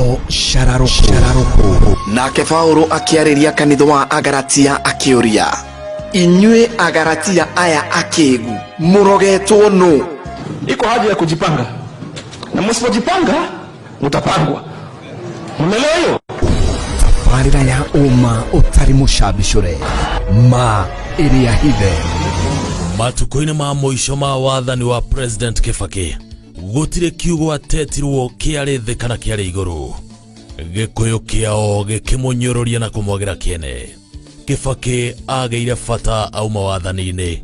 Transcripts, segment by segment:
Kanitho Shararuku. Nake Paulo akiariria kanitho wa Agalatia akiuria, inyue Agalatia aya akigu murogetwo no. Iko haja ya kujipanga, na msipojipanga mtapangwa. Umeelewa hiyo? Tabarira ya uma utari mushabishure ma iria hithe. Matuko-ini ma muisho ma wathani wa President Kibaki gutire kiugo atetirwo kiari thi kana kiari iguru. Gikuyu kiao gikimunyururia na kumwagira kiene. Kibaki ageire bata auma wathani-ini,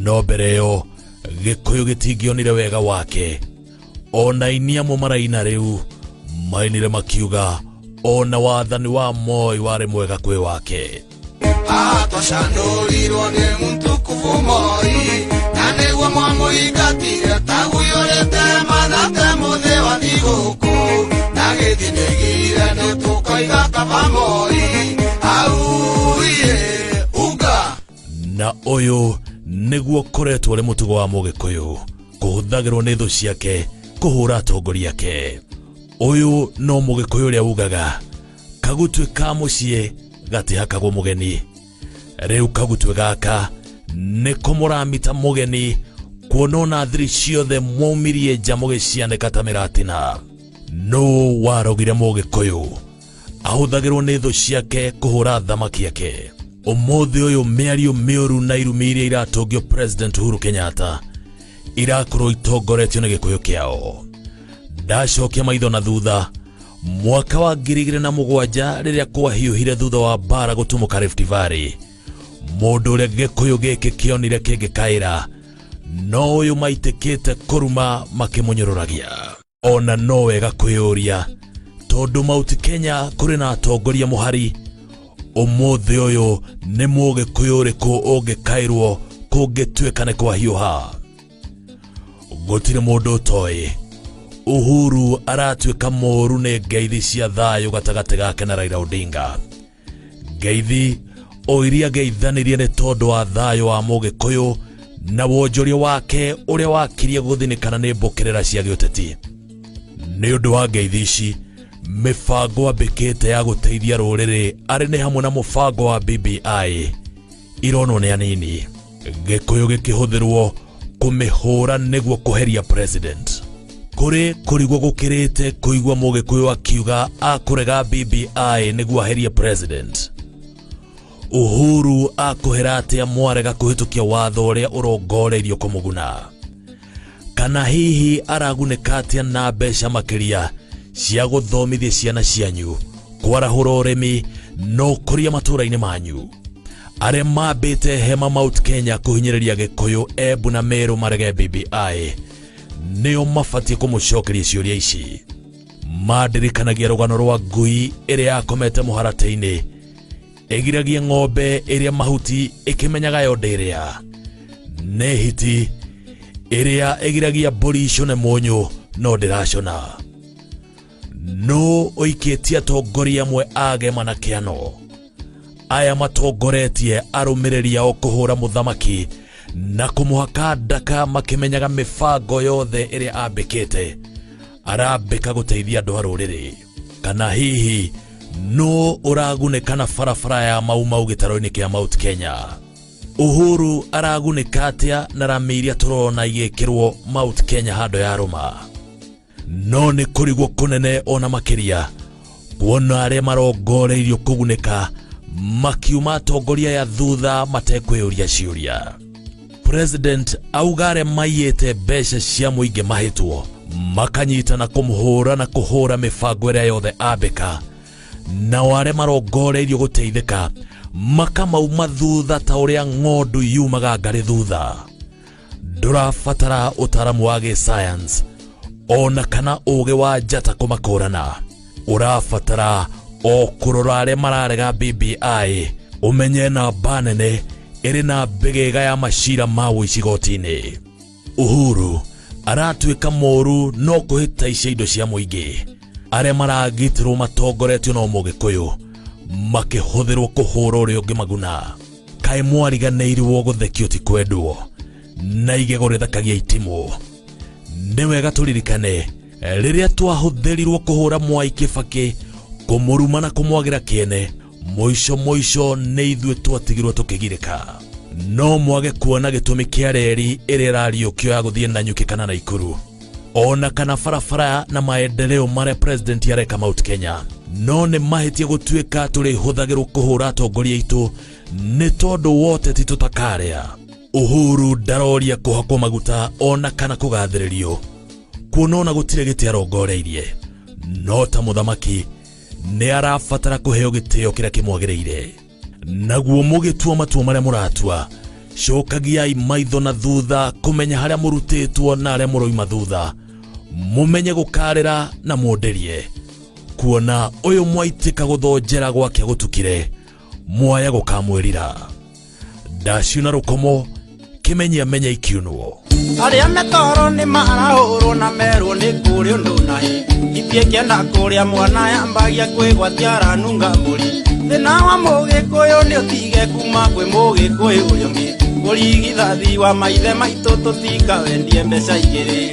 no mbere yo Gikuyu gitingionire wega wake. Ona inia mumaraina riu mainire makiuga ona wathani wa Moi wari mwega kwi wake. Atoshandurirwo ni mutukufu Moi, na niguo mwamuingatire taguyorete manate muthe wa thiguku, na githinigire ni tukoiga kaba Moi auye uga. Na uyu niguo koretwo ri mutugo wa Mugikuyu kuhuthagirwo ni thu ciake kuhura atongoria ake. Uyu no Mugikuyu uria ugaga kagutwe ka mucie gatihakagwo mugeni. Riu kagutwe gaka niko muramita mugeni kuonona thiri ciothe mwaumirie nja mugicianeka ta miratina. No warogire Mugikuyu ahuthagirwo ni thu ciake kuhura thamaki yake. Umuthi uyu miario miuru na irumi iria iratongio President Uhuru Kenyatta irakorwo itongoretio ni Gikuyu kiao. Ndacokia maitho na thutha mwaka wa 2007 riria kwahiuhire thutha wa bara gutumuka Rift Valley. Mundu uria Gikuyu giki kionire kingikaira no uyu maitikite kuruma makimunyururagia. Ona no wega kwiyuria tondu Mount Kenya kuri na atongoria muhari. Umuthi uyu ni Mugikuyu uriku ungikairwo kungituika ni kwahiuha. Gutire mundu utoi Uhuru aratuika moru ni ngeithi cia thayu gatagati gake na Raila Odinga. Ngeithi o iria geithanirie ni tondu wa thayu wa Mugikuyu na wonjoria wake uria wakirie guthinikana ni mbukirira cia giuteti. Ni undu wa ngeithi ici mifango ambikite ya guteithia ruriri ari ni hamwe na mufango wa BBI irono ni anini. Gikuyu gikihuthirwo kumihura niguo kuheria president. Kuri kurigwo gukirite kuigwa Mugikuyu akiuga akurega BBI niguo aherie president. Uhuru akuhera atia mwarega kuhitukia watho uria urongoreirio kumuguna. Kana hihi aragunĩka atia na mbeca makiria cia guthomithia ciana cianyu, kwarahura urimi no kuria matura-ini manyu. Aria mambite hema Mount Kenya kuhinyĩrĩria Gikuyu, Embu na Meru marege BBI nio mafatie kumucokeria ciuria ici. Madirikanagia rugano rwa ngui iria yakomete muharate-ini igiragia ng'ombe iria mahuti ikimenyaga yonderia. Ne hiti iria igiragia mburi icone munyu no ndiracona. No oiketia atongoria amwe agema na kiano. Aya matongoretie arumiriria o kuhura muthamaki na kumuhaka ndaka makimenyaga mifango yothe iria ambikite arambika guteithia andu a ruriri. Kana hihi no uragunĩka na barabara ya Mau gitaro-ini kia Mount Kenya. Uhuru aragunĩka atia na rami iria turona igikirwo Mount Kenya hando ya Roma. No ni kurigwo kunene ona makiria kuona aria marongoreirio kugunĩka makiuma atongoria ya thutha matekwiyuria ciuria. President augare maiyete mbeca cia muingi mahitwo makanyita na kumuhura na kuhura mifango iria yothe ambika, na ware marongoreirio guteithika makamauma thutha ta uria ng'ondu yumaga ngari thutha. Ndurabatara utaramu wa science ona kana uge wa njata kumakurana. Urabatara o kurora aria mararega BBI umenye namba nene iri na mbigega ya mashira ma wici goti-ini. Uhuru aratuika moru no kuhita icio indo cia muingi aria maragitirwo matongoretio no Mugikuyu makihuthirwo kuhura uria ungi maguna. Kai mwariganĩirwo guthekio ti kwendwo na igego rithakagia itimu. Ni wega turirikane riria twahuthirirwo kuhura Mwai Kibaki kumuruma na kumwagira kiene, moico ni ithue twatigirwo tukigirika. No mwage kuona gitumi kia reri iria irariukio ya guthie Nanyuki kana Naikuru, ona kana barabara na maendeleo maria president areka Mount Kenya. No ni mahitie gutuika turi huthagirwo kuhura atongoria itu ni tondu wote titutakaria. Uhuru ndaroria kuhakwo maguta ona kana kugathiririo, kuonona gutire giti arongoreirie, no ta muthamaki ni arabatara kuheo gitio kiria kimwagiriire. Naguo mugitua matua maria muratua, cokagiai maitho na thutha kumenya haria murutitwo na haria muroima thutha, mumenye gukarira na munderie, kuona uyu mwaitika guthonjera gwake gutukire mwaya gukamwirira. Ndaciuna rukomo kimenyia menya ikiunwo. Aria metoro ni marahurwo na merwo ni kuri undu nahi, itie kienda kuria mwana yambagia kwigwatia aranunga mburi. Thina wa Mugikuyu ni utige kuma kwi Mugikuyu uria ungi, urigithathi wa maithe maitu tutinga wendie mbeca igiri.